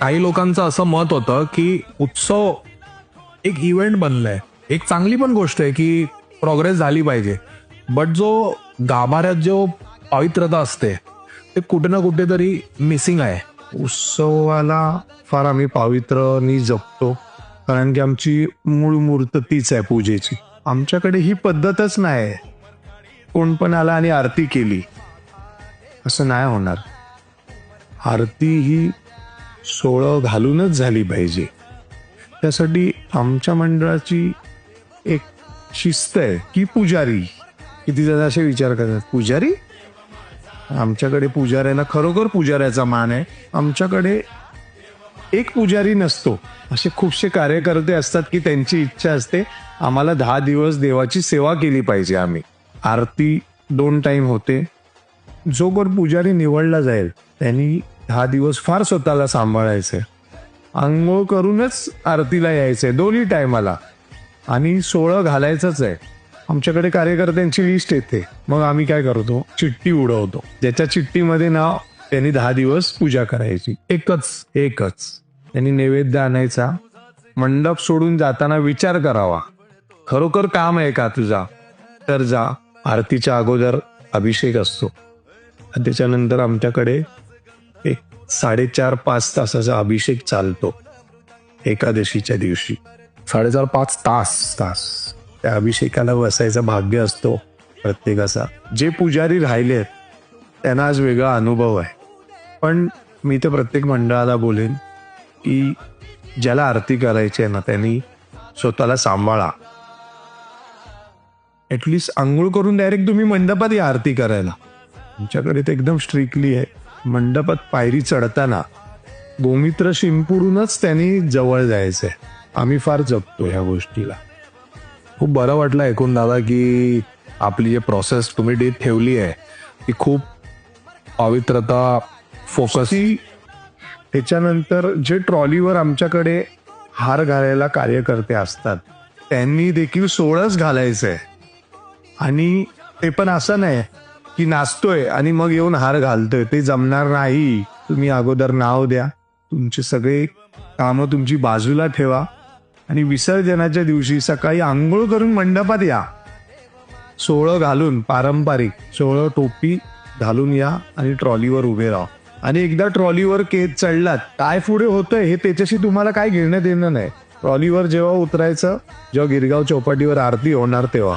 काही लोकांचं असं मत होतं की उत्सव एक इव्हेंट बनलाय, एक चांगली पण गोष्ट आहे की प्रोग्रेस झाली पाहिजे, बट जो गाभाऱ्यात जो पवित्रता असते ते कुठे ना कुठेतरी मिसिंग आहे. उत्सवाला फार आम्ही पावित्रनी जपतो, कारण की आमची मूळ मूर्त तीच आहे पूजेची. आमच्याकडे ही पद्धतच नाही. कोण पण आला आणि आरती केली असं नाही होणार. आरती ही सोळं घालूनच झाली पाहिजे. त्यासाठी आमच्या मंडळाची एक शिस्त आहे की पुजारी, किती जण असे विचार करतात पुजारी, आमच्याकडे पुजाऱ्यांना खरोखर पुजाऱ्याचा मान आहे. आमच्याकडे एक पुजारी नसतो, असे खूपसे कार्यकर्ते असतात की त्यांची इच्छा असते आम्हाला 10 दिवस देवाची सेवा केली पाहिजे. आम्ही आरती 2 टाइम होते. जो कोण पुजारी निवडला जाईल त्यांनी 10 दिवस फार स्वतःला सांभाळायचंय. आंघोळ करूनच आरतीला यायचंय 2ही टायमाला, आणि सोळं घालायचंच आहे. आमच्याकडे कार्यकर्त्यांची लिस्ट येते, मग आम्ही काय करतो, चिठ्ठी उडवतो. ज्याच्या चिठ्ठीमध्ये नाव त्यांनी 10 दिवस पूजा करायची. एकच त्यांनी नैवेद्य आणायचा. मंडप सोडून जाताना विचार करावा, खरोखर काम आहे का तुझा, तर जा. आरतीच्या अगोदर अभिषेक असतो, आणि त्याच्यानंतर आमच्याकडे एक 4.5-5 तासाचा अभिषेक चालतो एकादशीच्या दिवशी. 4.5-5 तास. त्या अभिषेकाला बसायचा भाग्य असतो प्रत्येकाचा. जे पुजारी राहिलेत त्यांना आज वेगळा अनुभव आहे. पण मी तर प्रत्येक मंडळाला बोलेन की ज्याला आरती करायची आहे ना त्यांनी स्वतःला सांभाळा. ऍटलिस्ट आंघोळ करून डायरेक्ट तुम्ही मंडपात या आरती करायला. आमच्याकडे तर एकदम स्ट्रिक्टली आहे, मंडपात पायरी चढताना गोमित्र शिंपडूनच त्यांनी जवळ जायचंय. आम्ही फार जपतो ह्या गोष्टीला. खूप बरं वाटलं ऐकून दादा की आपली जे प्रोसेस तुम्ही ठेवली आहे ती खूप पवित्रता फोकस. त्याच्यानंतर जे ट्रॉलीवर आमच्याकडे हार घालायला कार्यकर्ते असतात त्यांनी देखील सोळंच घालायचंय. आणि ते पण असं नाही की नाचतोय आणि मग येऊन हार घालतोय, ते जमणार नाही. तुम्ही अगोदर नाव द्या, तुमचे सगळे कामं तुमची बाजूला ठेवा, आणि विसर्जनाच्या दिवशी सकाळी आंघोळ करून मंडपात या. सोळं घालून, पारंपरिक सोळं टोपी घालून या आणि ट्रॉलीवर उभे राहा. आणि एकदा ट्रॉलीवर चढलात, काय पुढे होतंय हे त्याच्याशी तुम्हाला काय घेणं देणं नाही. ट्रॉलीवर जेव्हा उतरायचं, जेव्हा गिरगाव चौपाटीवर आरती होणार तेव्हा